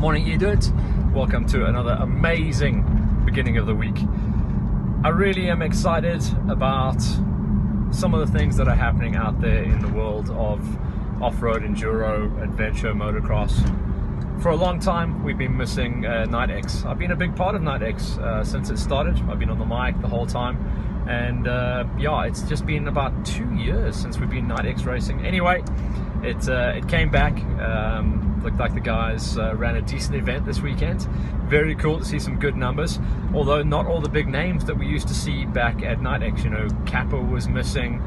Morning, you dudes. Welcome to another amazing beginning of the week. I really am excited about some of the things that are happening out there in the world of off-road enduro, adventure, motocross. For a long time, we've been missing Night X. I've been a big part of Night X since it started. I've been on the mic the whole time. And yeah, it's just been about 2 years since we've been Night X racing. Anyway, it came back. Looked like the guys ran a decent event this weekend. Very cool to see some good numbers, although not all the big names that we used to see back at Night X. You know, Kappa was missing,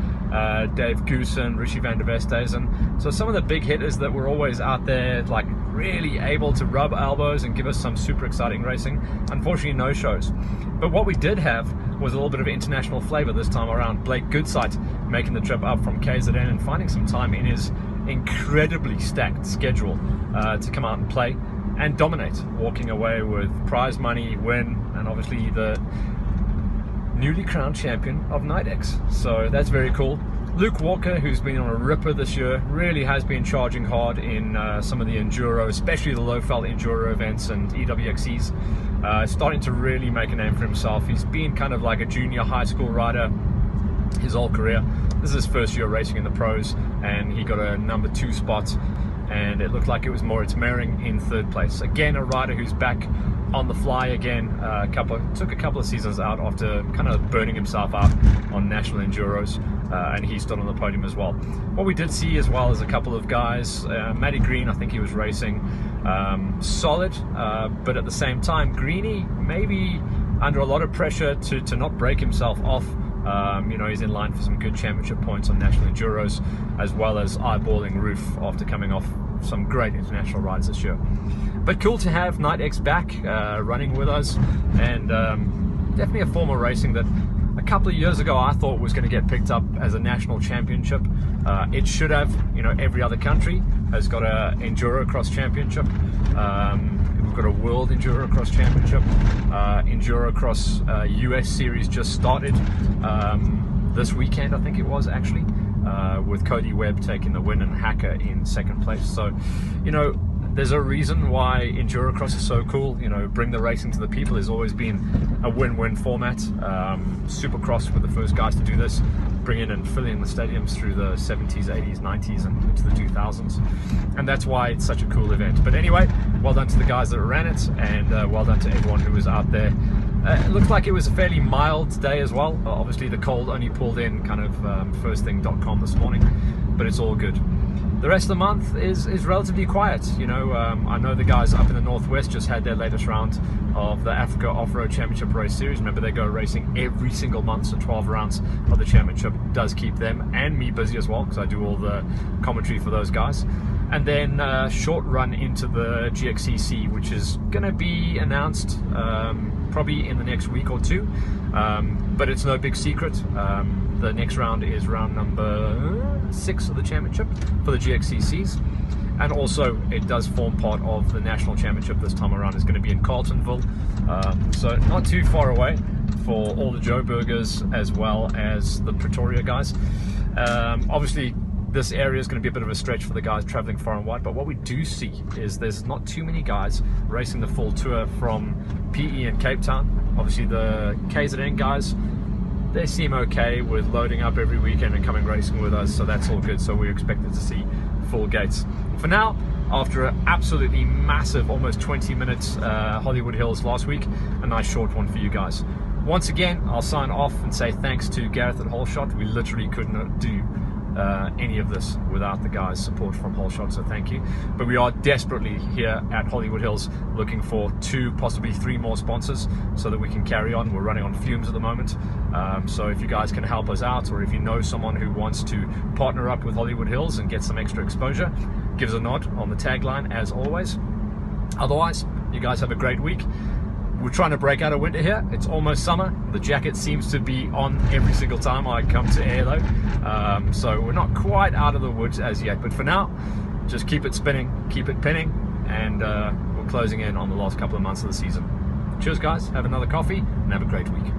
Dave Goosen, Richie van der Westhuizen. So some of the big hitters that were always out there, like really able to rub elbows and give us some super exciting racing, unfortunately no shows. But what we did have was a little bit of international flavor this time around. Blake Goodsight making the trip up from KZN and finding some time in his incredibly stacked schedule to come out and play and dominate, walking away with prize money, win, and obviously the newly crowned champion of Night X. So that's very cool. Luke Walker, who's been on a ripper this year, really has been charging hard in some of the enduro, especially the low-felt enduro events and EWXCs. Starting to really make a name for himself. He's been kind of like a junior high school rider his whole career. This is his first year racing in the pros, and he got a number 2 spot, and it looked like it was Moritz Mering in 3rd place. Again, a rider who's back on the fly again. Took a couple of seasons out after kind of burning himself out on national enduros, and he stood on the podium as well. What we did see as well is a couple of guys, Matty Green, I think he was racing solid, but at the same time Greeny maybe under a lot of pressure to not break himself off. You know, he's in line for some good championship points on national enduros, as well as eyeballing Roof after coming off some great international rides this year. But cool to have Night X back running with us, and definitely a form of racing that a couple of years ago I thought was going to get picked up as a national championship. It should have. You know, every other country has got a enduro cross championship. We've got a World Enduro Cross Championship. Enduro Cross US Series just started this weekend, I think it was actually, with Cody Webb taking the win and Hacker in 2nd place. So, you know, there's a reason why Enduro Cross is so cool. You know, bring the racing to the people has always been a win-win format. Supercross were the first guys to do this, bring in and fill in the stadiums through the 70s, 80s, 90s, and into the 2000s. And that's why it's such a cool event. But anyway, well done to the guys that ran it, and well done to everyone who was out there. It looked like it was a fairly mild day as well. Obviously, the cold only pulled in kind of firstthing.com this morning, but it's all good. The rest of the month is relatively quiet. You know, I know the guys up in the northwest just had their latest round of the Africa Off-Road Championship Race Series. Remember, they go racing every single month, so 12 rounds of the championship does keep them and me busy as well, because I do all the commentary for those guys. And then short run into the GXCC, which is going to be announced probably in the next week or two, but it's no big secret. The next round is round number 6 of the championship for the GXCCs, and also it does form part of the national championship this time around. It's going to be in Carltonville, so not too far away for all the Joe Burgers as well as the Pretoria guys. Obviously this area is going to be a bit of a stretch for the guys traveling far and wide, but what we do see is there's not too many guys racing the full tour from PE and Cape Town. Obviously the KZN guys, they seem okay with loading up every weekend and coming racing with us, so that's all good. So we're expected to see full gates. For now, after an absolutely massive, almost 20 minutes Hollywood Hills last week, a nice short one for you guys. Once again, I'll sign off and say thanks to Gareth at Holeshot. We literally could not do any of this without the guys' support from Holeshot, so thank you. But we are desperately here at Hollywood Hills looking for 2, possibly 3 more sponsors so that we can carry on. We're running on fumes at the moment, so if you guys can help us out, or if you know someone who wants to partner up with Hollywood Hills and get some extra exposure, give us a nod on the tagline as always. Otherwise, you guys have a great week. We're trying to break out of winter here. It's almost summer. The jacket seems to be on every single time I come to air though. So we're not quite out of the woods as yet. But for now, just keep it spinning, keep it pinning, and we're closing in on the last couple of months of the season. Cheers guys, have another coffee, and have a great week.